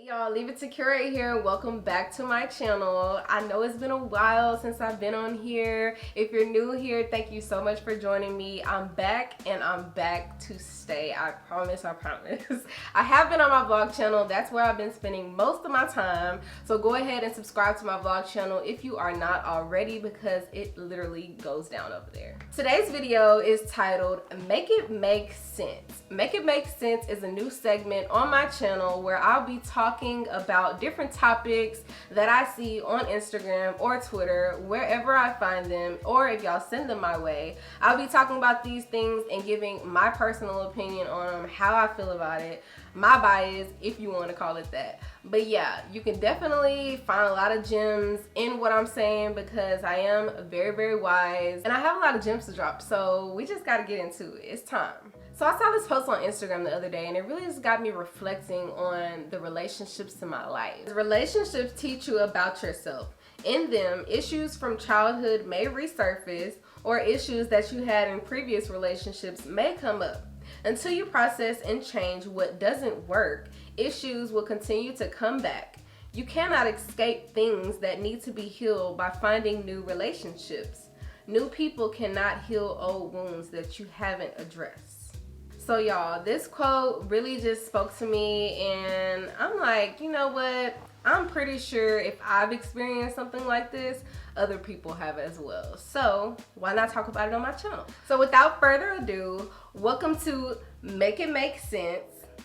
Y'all, Leaveittokirae here. Welcome back to my channel. I know it's been a while since I've been on here. If you're new here, thank you so much for joining me. I'm back and I'm back to stay. I promise, I promise. I have been on my vlog channel. That's where I've been spending most of my time. So go ahead and subscribe to my vlog channel if you are not already, because it literally goes down over there. Today's video is titled Make It Make Sense. Make It Make Sense is a new segment on my channel where I'll be talking about different topics that I see on Instagram or Twitter, wherever I find them, or if y'all send them my way. I'll be talking about these things and giving my personal opinion on them, how I feel about it, my bias, if you want to call it that. But yeah, you can definitely find a lot of gems in what I'm saying because I am very, very wise and I have a lot of gems to drop. So we just got to get into it. It's time. So I saw this post on Instagram the other day and it really just got me reflecting on the relationships in my life. Relationships teach you about yourself. In them, issues from childhood may resurface, or issues that you had in previous relationships may come up. Until you process and change what doesn't work, issues will continue to come back. You cannot escape things that need to be healed by finding new relationships. New people cannot heal old wounds that you haven't addressed. So y'all, this quote really just spoke to me and I'm like, you know what? I'm pretty sure if I've experienced something like this, other people have as well. So why not talk about it on my channel? So without further ado, welcome to Make It Make Sense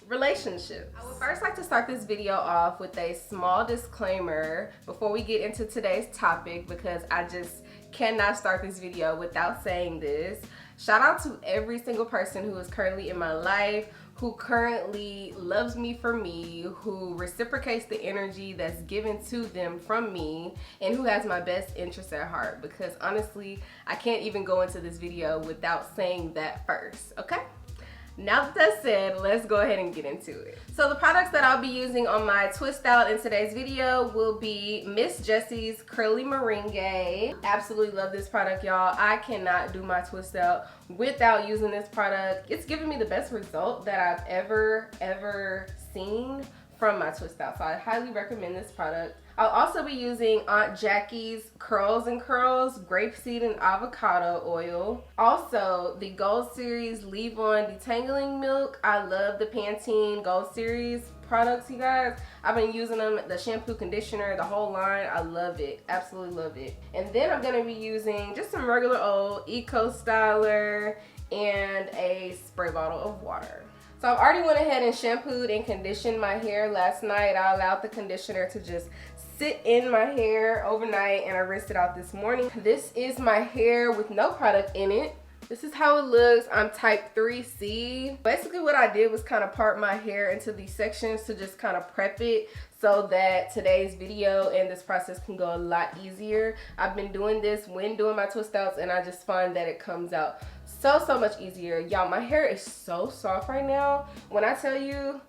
Relationships. I would first like to start this video off with a small disclaimer before we get into today's topic, because I just cannot start this video without saying this. Shout out to every single person who is currently in my life, who currently loves me for me, who reciprocates the energy that's given to them from me, and who has my best interests at heart. Because honestly, I can't even go into this video without saying that first, okay? Now that that's said, let's go ahead and get into it. So the products that I'll be using on my twist out in today's video will be Miss Jessie's Curly Meringue. Absolutely love this product, y'all. I cannot do my twist out without using this product. It's giving me the best result that I've ever seen from my twist out. So I highly recommend this product. I'll also be using Aunt Jackie's Curls and Curls Grapeseed and Avocado Oil. Also, the Gold Series Leave-On Detangling Milk. I love the Pantene Gold Series products, you guys. I've been using them, the shampoo, conditioner, the whole line. I love it. Absolutely love it. And then I'm going to be using just some regular old Eco Styler and a spray bottle of water. So I've already went ahead and shampooed and conditioned my hair last night. I allowed the conditioner to just sit in my hair overnight and I rinsed it out this morning. This is my hair with no product in it. This is how it looks. I'm type 3C. Basically what I did was kind of part my hair into these sections to just kind of prep it so that today's video and this process can go a lot easier. I've been doing this when doing my twist outs and I just find that it comes out so much easier. Y'all, my hair is so soft right now. When I tell you,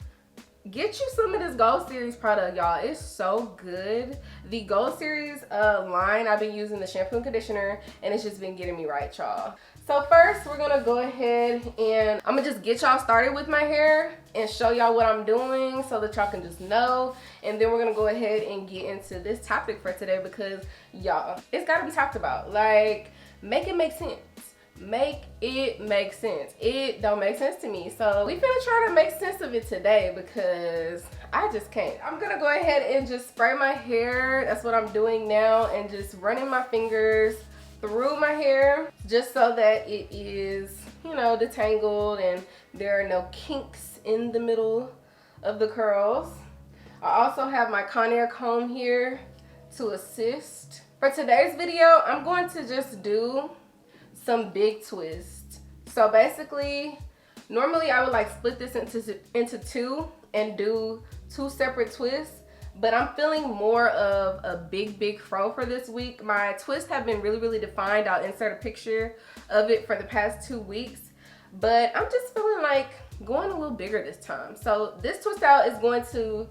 get you some of this Gold Series product, y'all. It's so good. The Gold Series line, I've been using the shampoo and conditioner and it's just been getting me right, y'all. So first, we're gonna go ahead and I'm gonna just get y'all started with my hair and show y'all what I'm doing so that y'all can just know. And then we're gonna go ahead and get into this topic for today because, y'all, it's gotta be talked about. Like, make it make sense. Make it make sense. It don't make sense to me. So we finna try to make sense of it today because I just can't. I'm gonna go ahead and just spray my hair. That's what I'm doing now, and just running my fingers through my hair just so that it is, you know, detangled and there are no kinks in the middle of the curls. I also have my Conair comb here to assist. For today's video, I'm going to just do some big twists. So basically, normally I would like split this into two and do two separate twists, but I'm feeling more of a big fro for this week. My twists have been really defined. I'll insert a picture of it for the past 2 weeks, but I'm just feeling like going a little bigger this time. So this twist out is going to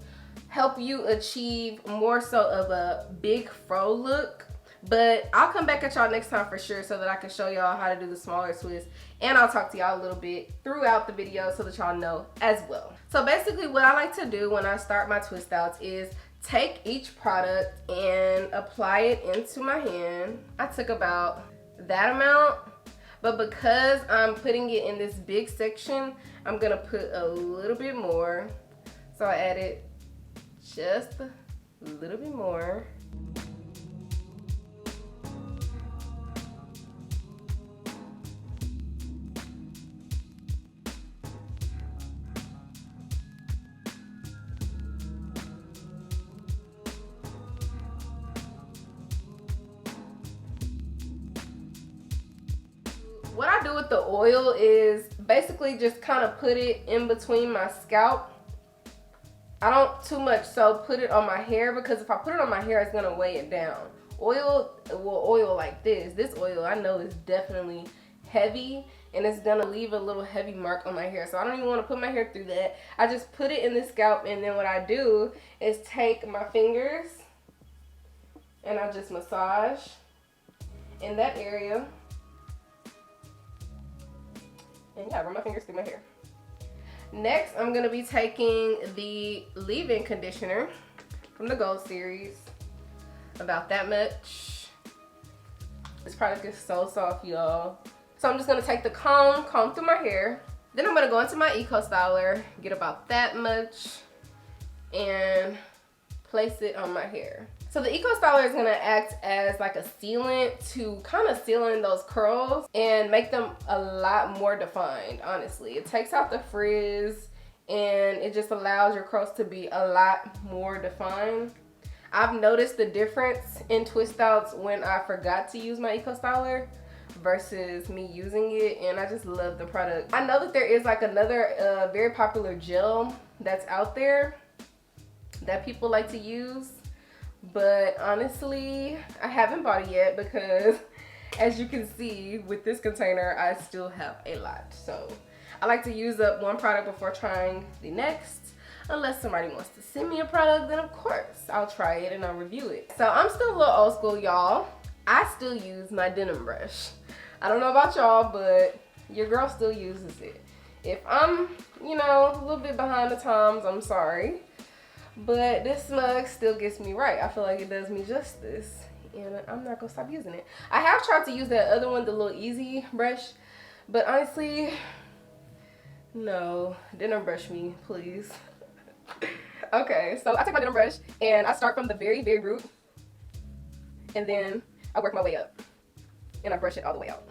help you achieve more so of a big fro look, But I'll come back at y'all next time for sure so that I can show y'all how to do the smaller twist. And I'll talk to y'all a little bit throughout the video so that y'all know as well. So basically what I like to do when I start my twist outs is take each product and apply it into my hand. I took about that amount, but because I'm putting it in this big section, I'm gonna put a little bit more. So I added just a little bit more. What I do with the oil is basically just kind of put it in between my scalp. I don't too much so put it on my hair, because if I put it on my hair, it's gonna weigh it down. Oil will oil like this. This oil I know is definitely heavy and it's gonna leave a little heavy mark on my hair. So I don't even want to put my hair through that. I just put it in the scalp, and then what I do is take my fingers and I just massage in that area. And yeah, run my fingers through my hair. Next, I'm gonna be taking the leave-in conditioner from the Gold series. About that much. This product is so soft, y'all. So I'm just gonna take the comb through my hair. Then I'm gonna go into my Eco Styler, get about that much, and place it on my hair. So the Eco Styler is gonna act as like a sealant to kind of seal in those curls and make them a lot more defined, honestly. It takes out the frizz and it just allows your curls to be a lot more defined. I've noticed the difference in twist outs when I forgot to use my Eco Styler versus me using it, and I just love the product. I know that there is like another very popular gel that's out there that people like to use, but honestly I haven't bought it yet because as you can see with this container I still have a lot. So I like to use up one product before trying the next. Unless somebody wants to send me a product, then of course I'll try it and I'll review it. So I'm still a little old school, y'all. I still use my denim brush. I don't know about y'all, but your girl still uses it. If I'm, you know, a little bit behind the times, I'm sorry. But this mug still gets me right. I feel like it does me justice, and I'm not gonna stop using it. I have tried to use that other one, the little easy brush, but honestly, no, denim brush me, please. Okay, so I take my denim brush and I start from the very, very root, and then I work my way up and I brush it all the way out.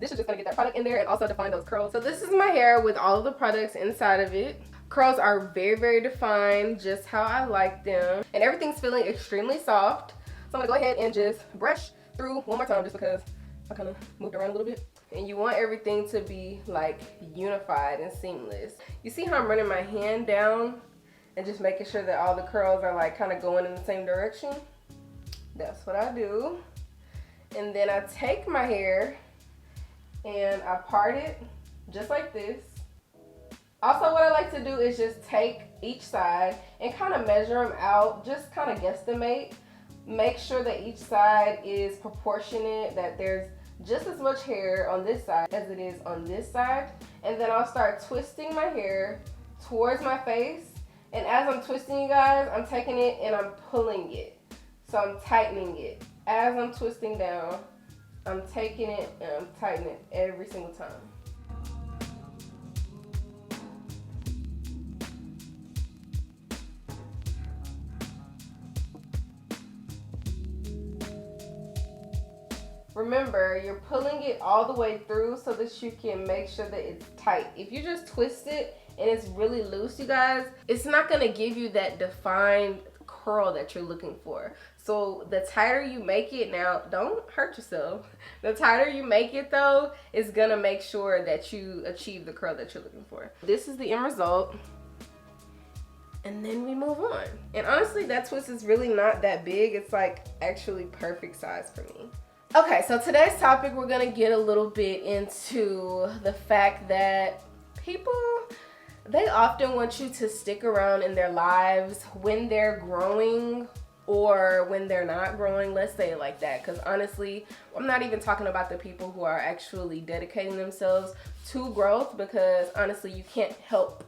This is just gonna get that product in there and also define those curls. So this is my hair with all of the products inside of it. Curls are very, very defined, just how I like them. And everything's feeling extremely soft. So I'm gonna go ahead and just brush through one more time just because I kind of moved around a little bit. And you want everything to be like unified and seamless. You see how I'm running my hand down and just making sure that all the curls are like kind of going in the same direction? That's what I do. And then I take my hair and I part it just like this. Also, what I like to do is just take each side and kind of measure them out, just kind of guesstimate. Make sure that each side is proportionate, that there's just as much hair on this side as it is on this side. And then I'll start twisting my hair towards my face. And as I'm twisting, you guys, I'm taking it and I'm pulling it. So I'm tightening it. As I'm twisting down, I'm taking it and I'm tightening it every single time. Remember, you're pulling it all the way through so that you can make sure that it's tight. If you just twist it and it's really loose, you guys, it's not gonna give you that defined curl that you're looking for. So the tighter you make it, now don't hurt yourself. The tighter you make it though, is gonna make sure that you achieve the curl that you're looking for. This is the end result. And then we move on. And honestly, that twist is really not that big. It's like actually perfect size for me. Okay, so today's topic, we're gonna get a little bit into the fact that people, they often want you to stick around in their lives when they're growing or when they're not growing. Let's say it like that, because honestly, I'm not even talking about the people who are actually dedicating themselves to growth, because honestly, you can't help,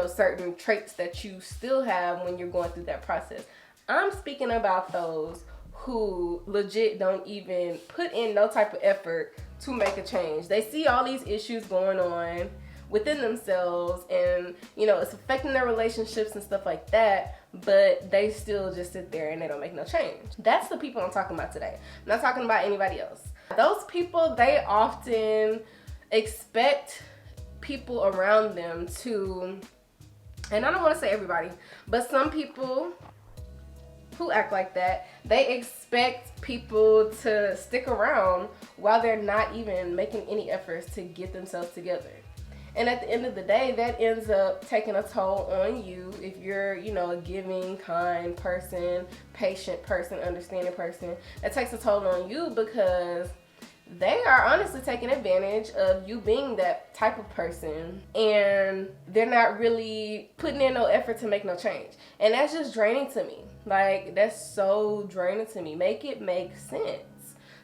certain traits that you still have when you're going through that process. I'm speaking about those who legit don't even put in no type of effort to make a change. They see all these issues going on within themselves, and it's affecting their relationships and stuff like that, but they still just sit there and they don't make no change. That's the people I'm talking about today. I'm not talking about anybody else. Those people, they often expect people around them to, and I don't want to say everybody, but some people who act like that, they expect people to stick around while they're not even making any efforts to get themselves together. And at the end of the day, that ends up taking a toll on you if you're, a giving, kind person, patient person, understanding person. That takes a toll on you, because they are honestly taking advantage of you being that type of person, and they're not really putting in no effort to make no change. And that's just draining to me. Like, that's so draining to me. Make it make sense.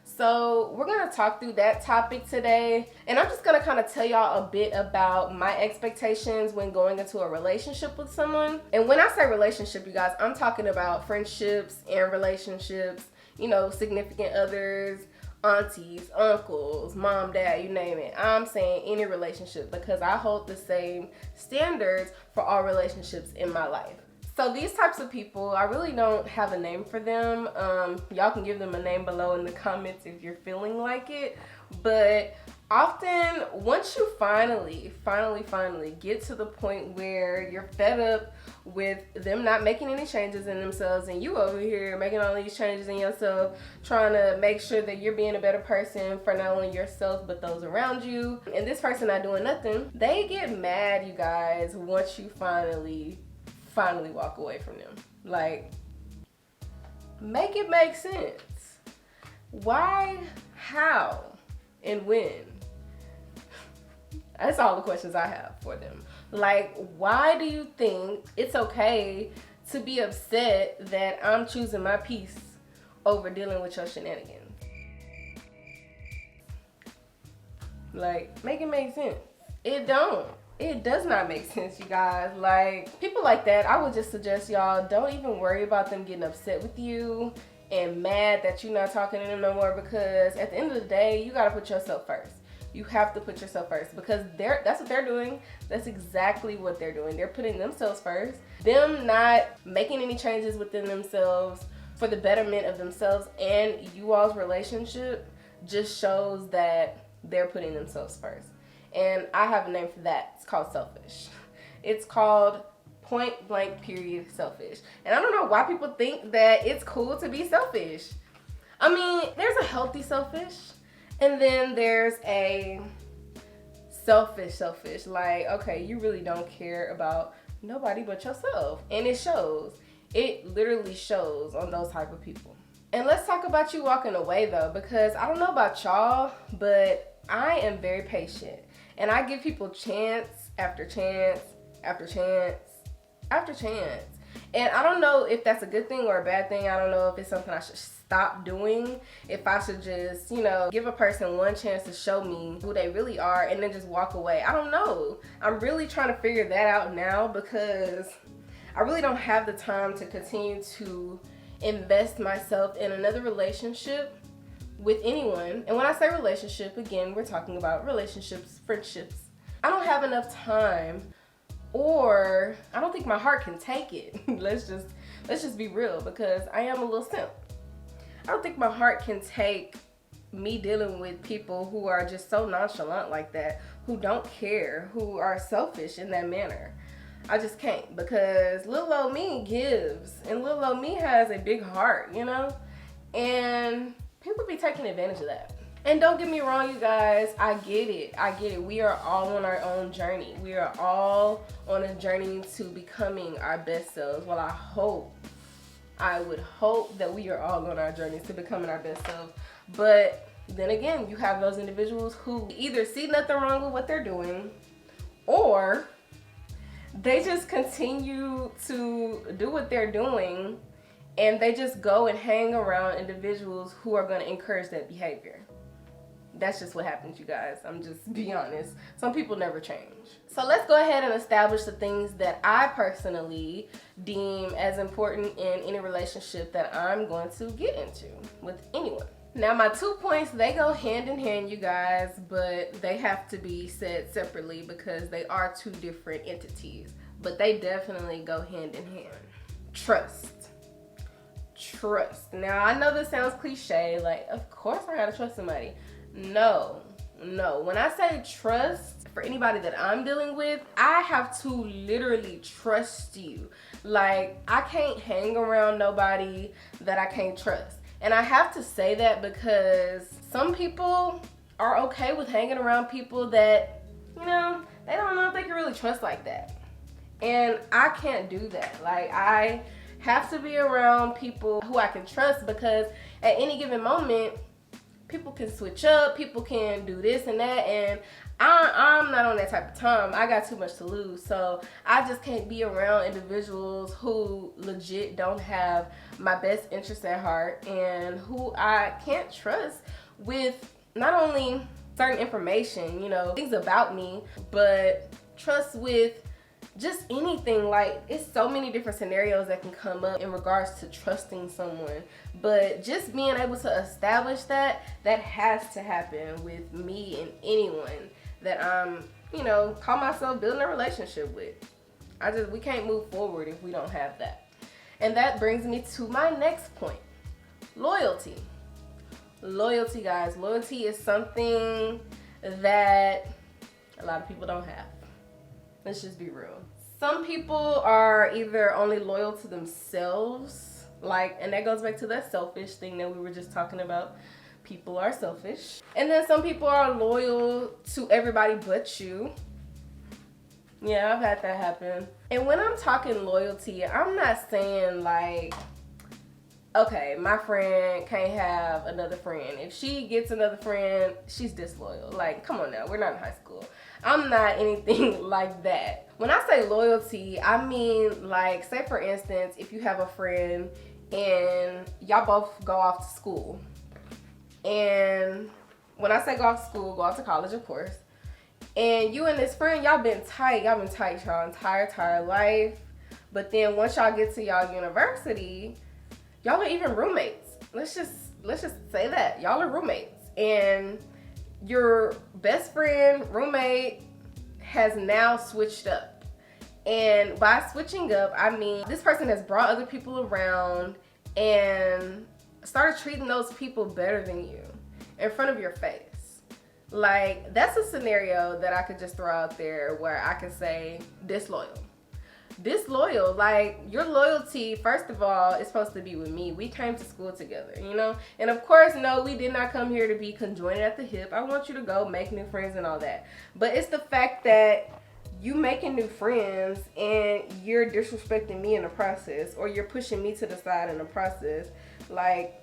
So we're going to talk through that topic today, and I'm just going to kind of tell y'all a bit about my expectations when going into a relationship with someone. And when I say relationship, you guys, I'm talking about friendships and relationships, significant others, aunties, uncles, mom, dad, you name it. I'm saying any relationship, because I hold the same standards for all relationships in my life. So these types of people, I really don't have a name for them. Y'all can give them a name below in the comments if you're feeling like it. But often, once you finally get to the point where you're fed up with them not making any changes in themselves, and you over here making all these changes in yourself, trying to make sure that you're being a better person for not only yourself but those around you, and this person not doing nothing, they get mad, you guys, once you finally walk away from them. Like, make it make sense. Why, how, and when? That's all the questions I have for them. Like, why do you think it's okay to be upset that I'm choosing my peace over dealing with your shenanigans? Like, make it make sense. It don't. It does not make sense, you guys. Like, people like that, I would just suggest y'all don't even worry about them getting upset with you and mad that you're not talking to them no more, because at the end of the day, you gotta put yourself first. You have to put yourself first, because that's what they're doing. That's exactly what they're doing. They're putting themselves first. Them not making any changes within themselves for the betterment of themselves and you all's relationship just shows that they're putting themselves first. And I have a name for that. It's called selfish. It's called point blank period selfish. And I don't know why people think that it's cool to be selfish. I mean, there's a healthy selfish, and then there's a selfish. Like, okay, you really don't care about nobody but yourself. And it shows. It literally shows on those type of people. And let's talk about you walking away, though, because I don't know about y'all, but I am very patient. And I give people chance after chance after chance after chance. And I don't know if that's a good thing or a bad thing. I don't know if it's something I should stop doing. If I should just, give a person one chance to show me who they really are and then just walk away. I don't know. I'm really trying to figure that out now, because I really don't have the time to continue to invest myself in another relationship with anyone. And when I say relationship, again, we're talking about relationships, friendships. I don't have enough time, or I don't think my heart can take it. let's just be real, because I am a little simp. I don't think my heart can take me dealing with people who are just so nonchalant like that, who don't care, who are selfish in that manner. I just can't, because little old me gives, and little old me has a big heart, and people be taking advantage of that. And don't get me wrong, you guys, I get it. We are all on our own journey. We are all on a journey to becoming our best selves. Well, I would hope that we are all on our journey to becoming our best selves. But then again, you have those individuals who either see nothing wrong with what they're doing, or they just continue to do what they're doing and they just go and hang around individuals who are going to encourage that behavior. That's just what happens, you guys. I'm just being honest. Some people never change. So let's go ahead and establish the things that I personally deem as important in any relationship that I'm going to get into with anyone. Now, my 2 points, they go hand in hand, you guys, but they have to be said separately because they are two different entities. But they definitely go hand in hand. Trust. Trust. Now, I know this sounds cliche, like, of course I gotta trust somebody. No. When I say trust, for anybody that I'm dealing with, I have to literally trust you. Like, I can't hang around nobody that I can't trust. And I have to say that because some people are okay with hanging around people that, you know, they don't know if they can really trust like that. And I can't do that. Like, I have to be around people who I can trust because at any given moment, people can switch up, people can do this and that, and I'm not on that type of time. I got too much to lose, so I just can't be around individuals who legit don't have my best interests at heart and who I can't trust with not only certain information, you know, things about me, but trust with just anything. Like, it's so many different scenarios that can come up in regards to trusting someone, but just being able to establish that has to happen with me and anyone that I'm, you know, call myself building a relationship with. We can't move forward if we don't have that. And that brings me to my next point. Loyalty. Loyalty, guys. Loyalty is something that a lot of people don't have. Let's just be real. Some people are either only loyal to themselves, like, and that goes back to that selfish thing that we were just talking about. People are selfish. And then some people are loyal to everybody but you. Yeah, I've had that happen. And when I'm talking loyalty, I'm not saying like, okay, my friend can't have another friend. If she gets another friend, she's disloyal. Like, come on now, we're not in high school. I'm not anything like that. When I say loyalty, I mean, like, say for instance, if you have a friend and y'all both go off to school. And when I say go off to school, go off to college, of course. And you and this friend, y'all been tight y'all entire life. But then once y'all get to y'all university, y'all are even roommates. Let's just say that. Y'all are roommates. And your best friend, roommate, has now switched up. And by switching up, I mean this person has brought other people around and started treating those people better than you in front of your face. Like, that's a scenario that I could just throw out there where I could say disloyal. Disloyal, like, your loyalty, first of all, is supposed to be with me. We came to school together, you know? And of course, no, we did not come here to be conjoined at the hip. I want you to go make new friends and all that. But it's the fact that you making new friends and you're disrespecting me in the process, or you're pushing me to the side in the process. Like,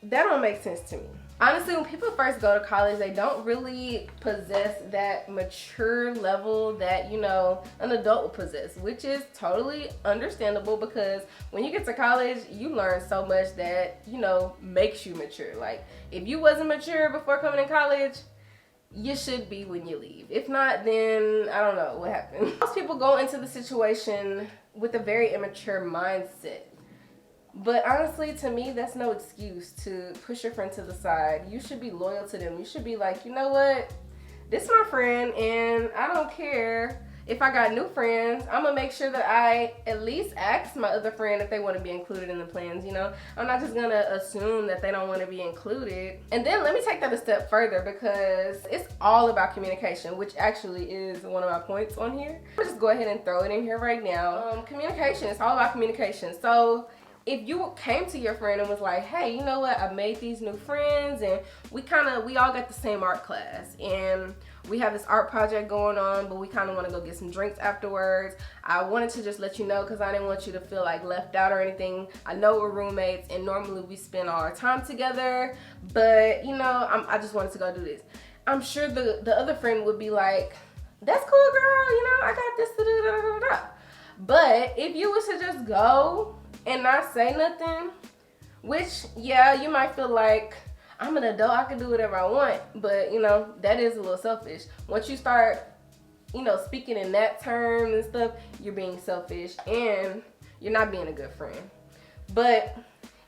that don't make sense to me. Honestly, when people first go to college, they don't really possess that mature level that, you know, an adult would possess, which is totally understandable because when you get to college, you learn so much that, you know, makes you mature. Like, if you wasn't mature before coming in college, you should be when you leave. If not, then I don't know what happened. Most people go into the situation with a very immature mindset. But honestly, to me, that's no excuse to push your friend to the side. You should be loyal to them. You should be like, you know what? This is my friend, and I don't care if I got new friends. I'm going to make sure that I at least ask my other friend if they want to be included in the plans, you know? I'm not just going to assume that they don't want to be included. And then let me take that a step further because it's all about communication, which actually is one of my points on here. I'll just go ahead and throw it in here right now. Communication, it's all about communication. So if you came to your friend and was like, hey, you know what, I made these new friends and we all got the same art class and we have this art project going on, but we kind of want to go get some drinks afterwards. I wanted to just let you know because I didn't want you to feel like left out or anything. I know we're roommates and normally we spend all our time together, but you know, I just wanted to go do this. I'm sure the other friend would be like, that's cool, girl, you know, I got this to do, da, da, da, da. But if you was to just go and not say nothing, which, yeah, you might feel like, I'm an adult, I can do whatever I want, but, you know, that is a little selfish. Once you start, you know, speaking in that term and stuff, you're being selfish and you're not being a good friend. But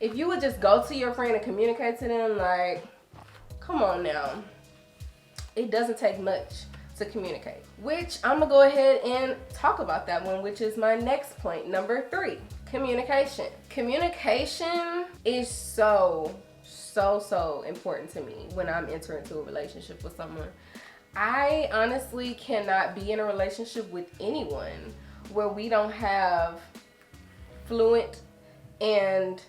if you would just go to your friend and communicate to them, like, come on now. It doesn't take much to communicate, which I'm gonna go ahead and talk about that one, which is my next point, number 3, communication. Communication is so important to me when I'm entering into a relationship with someone. I honestly cannot be in a relationship with anyone where we don't have fluent and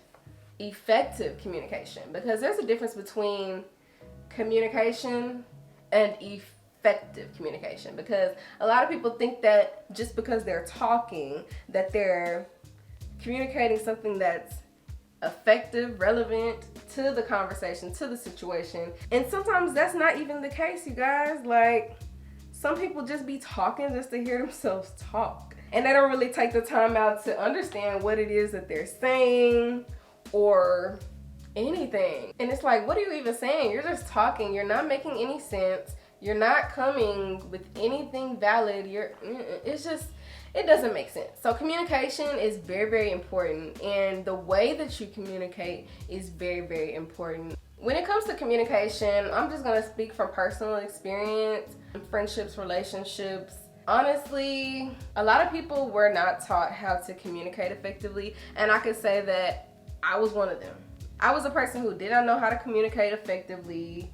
effective communication, because there's a difference between communication and effective communication, because a lot of people think that just because they're talking that they're communicating something that's effective, relevant to the conversation, to the situation. And sometimes that's not even the case, you guys. Like, some people just be talking just to hear themselves talk, and they don't really take the time out to understand what it is that they're saying or anything. And it's like, what are you even saying? You're just talking. You're not making any sense. You're not coming with anything valid. It doesn't make sense. So communication is very important, and the way that you communicate is very important. When it comes to communication, I'm just gonna speak from personal experience, friendships, relationships. Honestly, a lot of people were not taught how to communicate effectively, and I could say that I was one of them. I was a person who did not know how to communicate effectively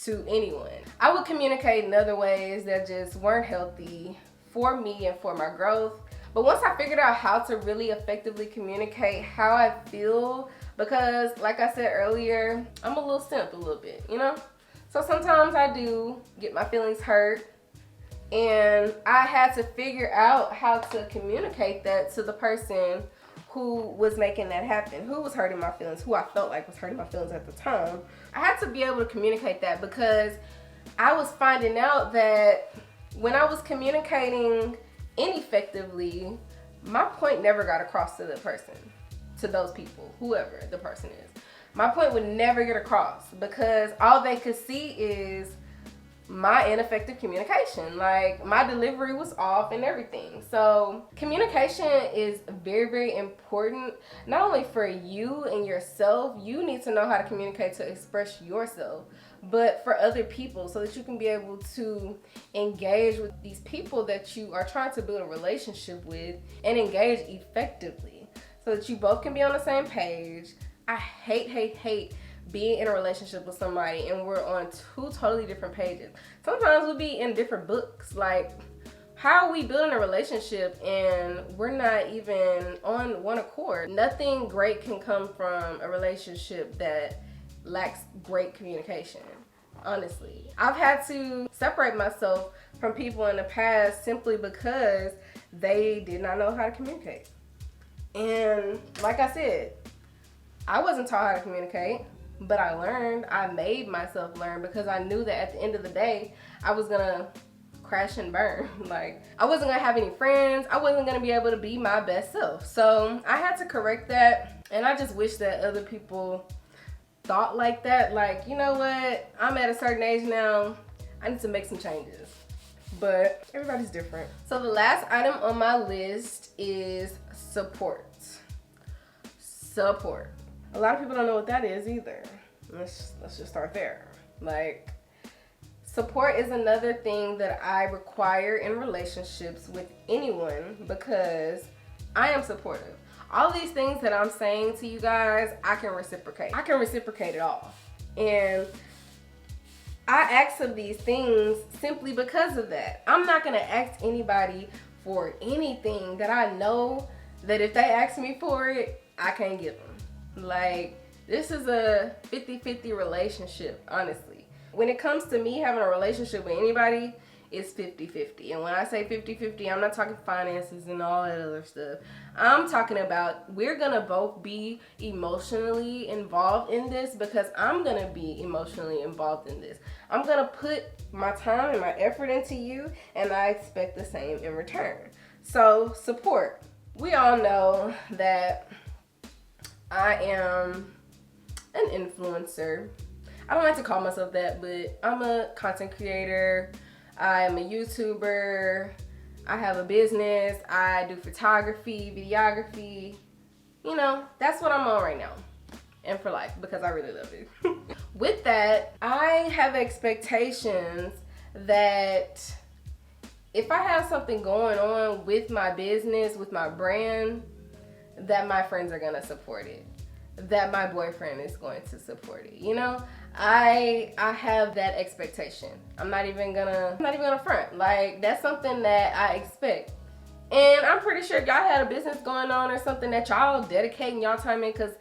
to anyone. I would communicate in other ways that just weren't healthy for me and for my growth. But once I figured out how to really effectively communicate how I feel, because like I said earlier, I'm a little simp a little bit, you know? So sometimes I do get my feelings hurt, and I had to figure out how to communicate that to the person who was making that happen, who was hurting my feelings, who I felt like was hurting my feelings at the time. I had to be able to communicate that, because I was finding out that when I was communicating ineffectively, my point never got across to the person, to those people, whoever the person is. My point would never get across, because all they could see is my ineffective communication. Like, my delivery was off and everything. So communication is very important, not only for you and yourself. You need to know how to communicate to express yourself, but for other people, so that you can be able to engage with these people that you are trying to build a relationship with, and engage effectively, so that you both can be on the same page. I hate being in a relationship with somebody and we're on 2 totally different pages. Sometimes we'll be in different books. Like, how are we building a relationship and we're not even on one accord? Nothing great can come from a relationship that lacks great communication, honestly. I've had to separate myself from people in the past simply because they did not know how to communicate. And like I said, I wasn't taught how to communicate, but I learned. I made myself learn, because I knew that at the end of the day, I was gonna crash and burn. Like, I wasn't gonna have any friends. I wasn't gonna be able to be my best self. So I had to correct that, and I just wish that other people thought like that. Like, you know what? I'm at a certain age now. I need to make some changes. But everybody's different. So the last item on my list is support. Support. A lot of people don't know what that is either. Let's just start there. Like, support is another thing that I require in relationships with anyone, because I am supportive. All these things that I'm saying to you guys, I can reciprocate. I can reciprocate it all. And I ask of these things simply because of that. I'm not gonna ask anybody for anything that I know that if they ask me for it, I can't give them. Like, this is a 50-50 relationship, honestly. When it comes to me having a relationship with anybody, it's 50-50. And when I say 50-50, I'm not talking finances and all that other stuff. I'm talking about, we're gonna both be emotionally involved in this, because I'm gonna be emotionally involved in this. I'm gonna put my time and my effort into you, and I expect the same in return. So, support. We all know that I am an influencer. I don't like to call myself that, but I'm a content creator. I'm a YouTuber. I have a business. I do photography, videography. You know, that's what I'm on right now. And for life, because I really love it. With that, I have expectations that if I have something going on with my business, with my brand, that my friends are gonna support it. That my boyfriend is going to support it. You know, I have that expectation. I'm not even gonna front. Like, that's something that I expect. And I'm pretty sure if y'all had a business going on or something that y'all dedicating y'all time in, because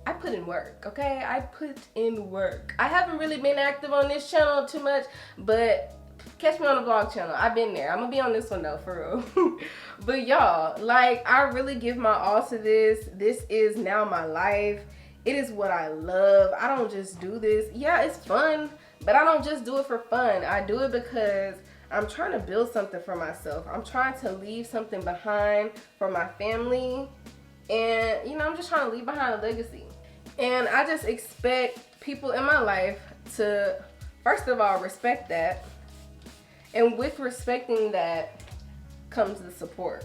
I put in work, okay? I put in work. I haven't really been active on this channel too much, but catch me on the vlog channel. I've been there. I'm gonna be on this one though, for real. But y'all, like, I really give my all to this. This is now my life. It is what I love. I don't just do this. Yeah, it's fun, but I don't just do it for fun. I do it because I'm trying to build something for myself. I'm trying to leave something behind for my family. And, you know, I'm just trying to leave behind a legacy. And I just expect people in my life to, first of all, respect that. And with respecting that comes the support.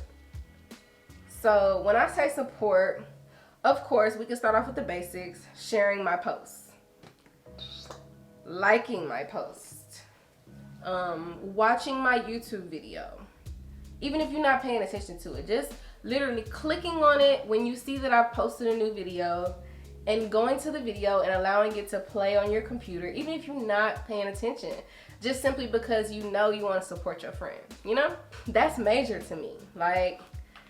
So when I say support, of course, we can start off with the basics. Sharing my posts. Liking my post. Watching my YouTube video. Even if you're not paying attention to it. Just literally clicking on it when you see that I've posted a new video. And going to the video and allowing it to play on your computer, even if you're not paying attention, just simply because you know you want to support your friend, you know? That's major to me. Like,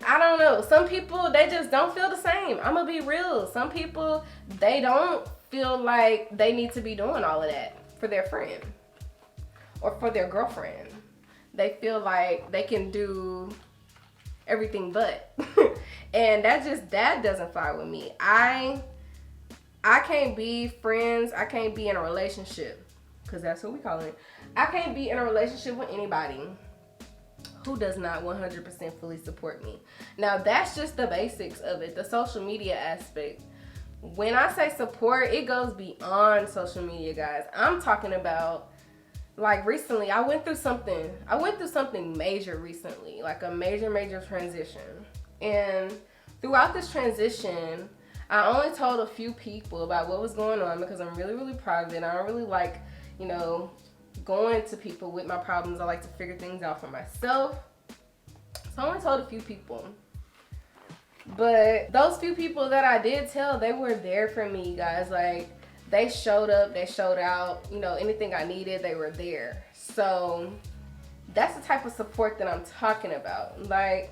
I don't know. Some people, they just don't feel the same. I'm gonna be real. Some people, they don't feel like they need to be doing all of that for their friend or for their girlfriend. They feel like they can do everything but. And that doesn't fly with me. I can't be friends. I can't be in a relationship, because that's what we call it. I can't be in a relationship with anybody who does not 100% fully support me. Now, that's just the basics of it, the social media aspect. When I say support, it goes beyond social media, guys. I'm talking about, like, recently, I went through something major recently, like a major transition. And throughout this transition, I only told a few people about what was going on because I'm really private. I don't really like, you know, going to people with my problems. I like to figure things out for myself. So I only told a few people. But those few people that I did tell, they were there for me, guys. Like, they showed up, they showed out. You know, anything I needed, they were there. So that's the type of support that I'm talking about. Like,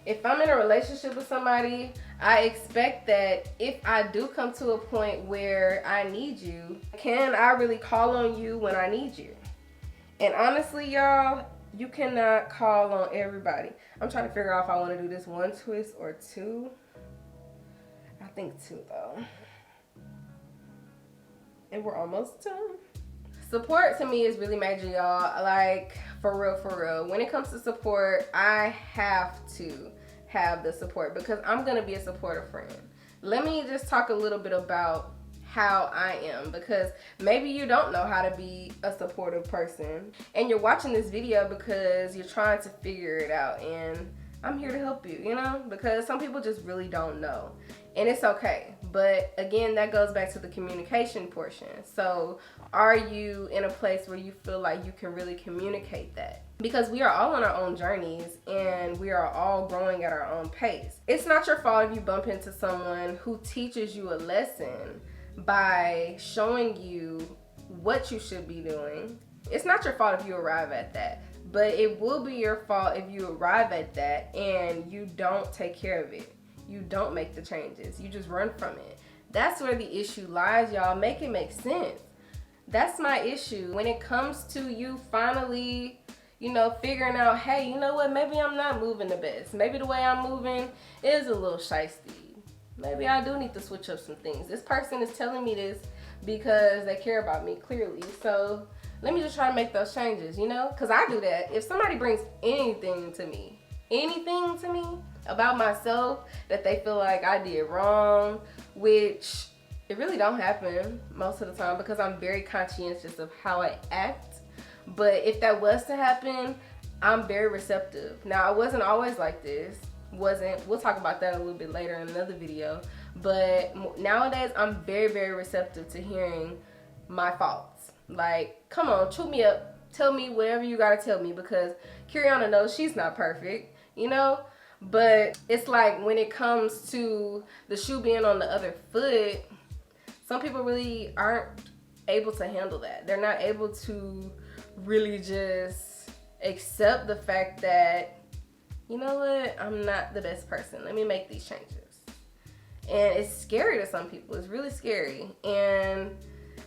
if I'm in a relationship with somebody, I expect that if I do come to a point where I need you, can I really call on you when I need you? And honestly, y'all, you cannot call on everybody. I'm trying to figure out if I want to do this one twist or two. I think two, though. And we're almost done. Support to me is really major, y'all. Like, for real. When it comes to support, I have to have the support because I'm gonna be a supportive friend. Let me just talk a little bit about how I am, because maybe you don't know how to be a supportive person and you're watching this video because you're trying to figure it out, and I'm here to help you, you know, because some people just really don't know, and it's okay. But again, that goes back to the communication portion. So are you in a place where you feel like you can really communicate that? Because we are all on our own journeys and we are all growing at our own pace. It's not your fault if you bump into someone who teaches you a lesson by showing you what you should be doing. It's not your fault if you arrive at that, but it will be your fault if you arrive at that and you don't take care of it. You don't make the changes. You just run from it. That's where the issue lies, y'all. Make it make sense. That's my issue. When it comes to you finally, you know, figuring out, hey, you know what? Maybe I'm not moving the best. Maybe the way I'm moving is a little shiesty. Maybe I do need to switch up some things. This person is telling me this because they care about me, clearly. So let me just try to make those changes, you know? Because I do that. If somebody brings anything to me, about myself that they feel like I did wrong, which it really don't happen most of the time because I'm very conscientious of how I act. But if that was to happen, I'm very receptive. Now, I wasn't always like this. We'll talk about that a little bit later in another video. But nowadays, I'm very, very receptive to hearing my faults. Like, come on, chew me up. Tell me whatever you gotta tell me, because Kiriana knows she's not perfect, you know? But it's like when it comes to the shoe being on the other foot, some people really aren't able to handle that. They're not able to really just accept the fact that, you know what, I'm not the best person. Let me make these changes. And it's scary to some people. It's really scary. And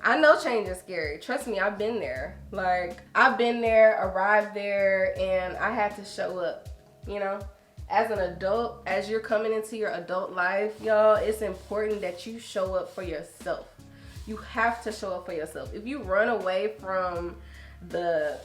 I know change is scary. Trust me, I've been there. Like, I've been there, arrived there, and I had to show up, you know? As an adult, as you're coming into your adult life, y'all, it's important that you show up for yourself. You have to show up for yourself. If you run away from the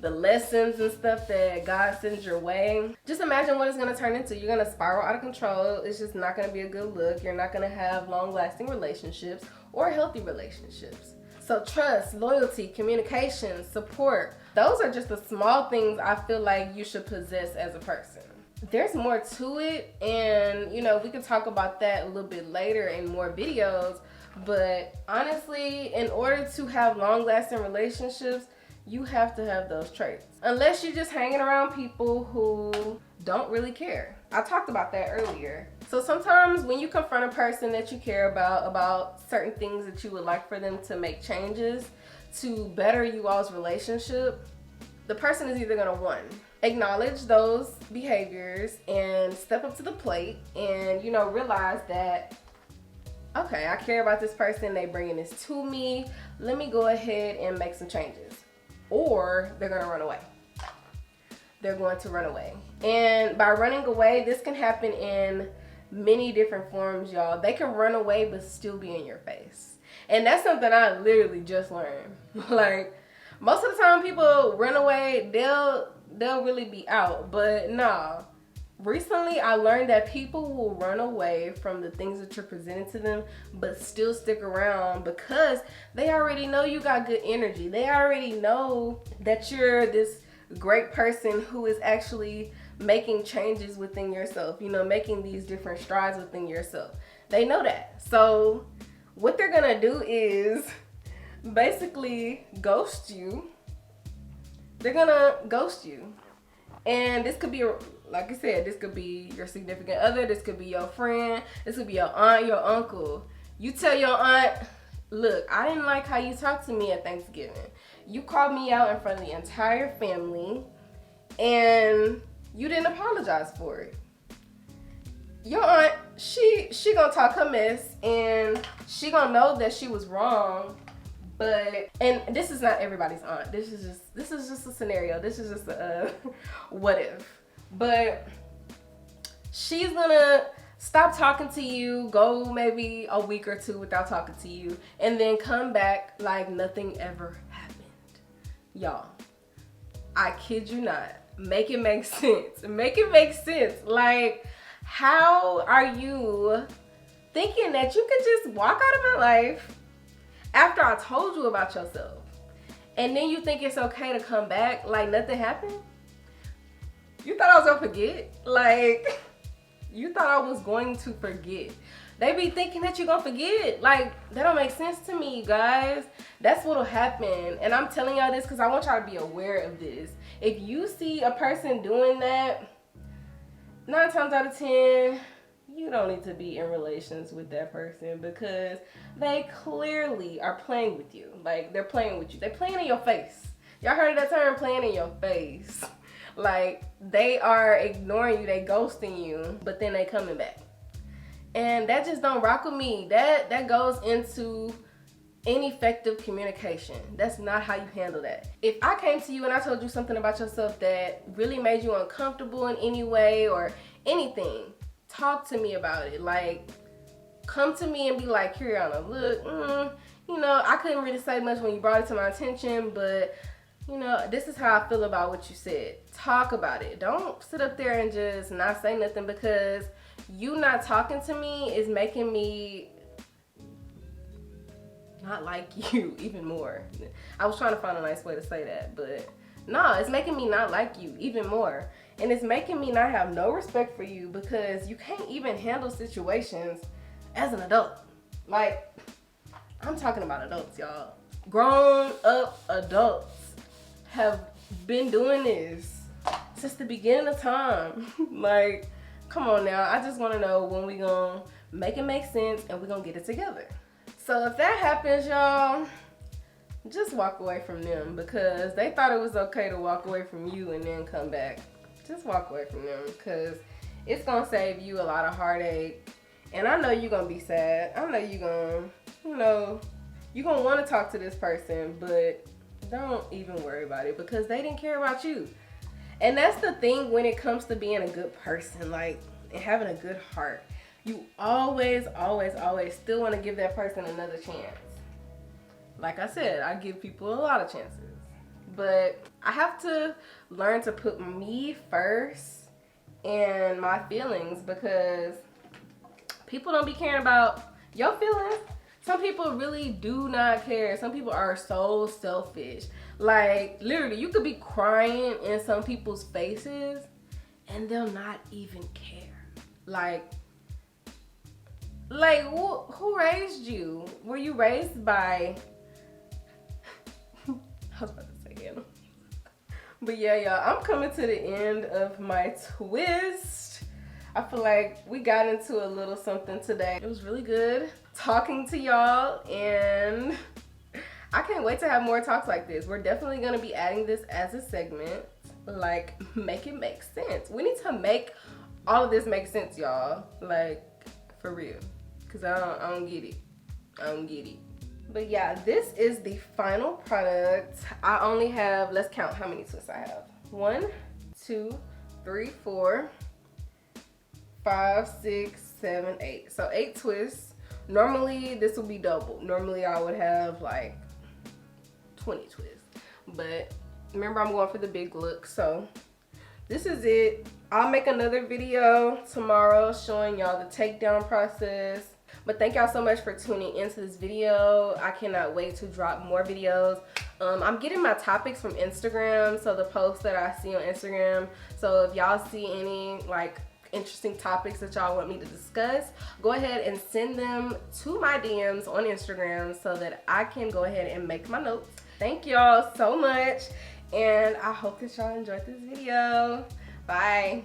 lessons and stuff that God sends your way, just imagine what it's going to turn into. You're going to spiral out of control. It's just not going to be a good look. You're not going to have long-lasting relationships or healthy relationships. So trust, loyalty, communication, support, those are just the small things I feel like you should possess as a person. There's more to it, and you know, we can talk about that a little bit later in more videos, but honestly, in order to have long-lasting relationships, you have to have those traits. Unless you're just hanging around people who don't really care. I talked about that earlier. So sometimes when you confront a person that you care about certain things that you would like for them to make changes to better you all's relationship, the person is either gonna, one, acknowledge those behaviors and step up to the plate and, you know, realize that, okay, I care about this person, they bringing this to me, let me go ahead and make some changes. Or they're gonna run away. They're going to run away. And by running away, this can happen in many different forms, y'all. They can run away but still be in your face. And that's something I literally just learned. Like, most of the time people run away, they'll really be out. But nah, recently I learned that people will run away from the things that you're presenting to them but still stick around because they already know you got good energy. They already know that you're this great person who is actually making changes within yourself, you know, making these different strides within yourself. They know that. So what they're gonna do is basically ghost you. They're gonna ghost you. And this could be, like I said, this could be your significant other, this could be your friend, this could be your aunt, your uncle. You tell your aunt, look, I didn't like how you talked to me at Thanksgiving. You called me out in front of the entire family and you didn't apologize for it. Your aunt, she gonna talk her mess and she gonna know that she was wrong. But, and this is not everybody's aunt. This is just a scenario. This is just a what if. But she's gonna stop talking to you, go maybe a week or two without talking to you, and then come back like nothing ever happened. Y'all, I kid you not. Make it make sense. Make it make sense. Like, how are you thinking that you could just walk out of my life after I told you about yourself, and then you think it's okay to come back like nothing happened? You thought I was gonna forget? Like, you thought I was going to forget. They be thinking that you're gonna forget. Like, that don't make sense to me, guys. That's what'll happen. And I'm telling y'all this because I want y'all to be aware of this. If you see a person doing that, 9 times out of 10, you don't need to be in relations with that person because they clearly are playing with you. Like, they're playing with you. They're playing in your face. Y'all heard of that term, playing in your face? Like, they are ignoring you, they ghosting you, but then they coming back. And that just don't rock with me. That goes into ineffective communication. That's not how you handle that. If I came to you and I told you something about yourself that really made you uncomfortable in any way or anything, talk to me about it. Like, come to me and be like, Kiriana, look, you know, I couldn't really say much when you brought it to my attention, but you know, this is how I feel about what you said. Talk about it. Don't sit up there and just not say nothing, because you not talking to me is making me not like you even more. I was trying to find a nice way to say that, but no, it's making me not like you even more. And it's making me not have no respect for you, because you can't even handle situations as an adult. Like, I'm talking about adults, y'all. Grown up adults have been doing this since the beginning of time. Like, come on now. I just want to know when we gonna make it make sense and we gonna get it together. So if that happens, y'all, just walk away from them, because they thought it was okay to walk away from you and then come back. Just walk away from them, because it's gonna save you a lot of heartache. And I know you're gonna be sad. I know you're gonna, you know, you're gonna want to talk to this person, but don't even worry about it, because they didn't care about you. And that's the thing when it comes to being a good person, like, and having a good heart. You always, always, always still want to give that person another chance. Like I said, I give people a lot of chances. But I have to learn to put me first and my feelings, because people don't be caring about your feelings. Some people really do not care. Some people are so selfish. Like, literally, you could be crying in some people's faces and they'll not even care. Like who raised you? Were you raised by... I was about to say animals. But yeah, y'all, I'm coming to the end of my twist. I feel like we got into a little something today. It was really good talking to y'all, and I can't wait to have more talks like this. We're definitely gonna be adding this as a segment. Like, make it make sense. We need to make all of this make sense, y'all. Like, for real. Cause I don't get it. I don't get it. But yeah, this is the final product. I only have, let's count how many twists I have. 1, 2, 3, 4, 5, 6, 7, 8. So 8 twists. Normally this would be double. Normally I would have like 20 twists. But remember, I'm going for the big look. So this is it. I'll make another video tomorrow showing y'all the takedown process. But thank y'all so much for tuning into this video. I cannot wait to drop more videos. I'm getting my topics from Instagram, so the posts that I see on Instagram. So if y'all see any like interesting topics that y'all want me to discuss, go ahead and send them to my DMs on Instagram so that I can go ahead and make my notes. Thank y'all so much, and I hope that y'all enjoyed this video. Bye.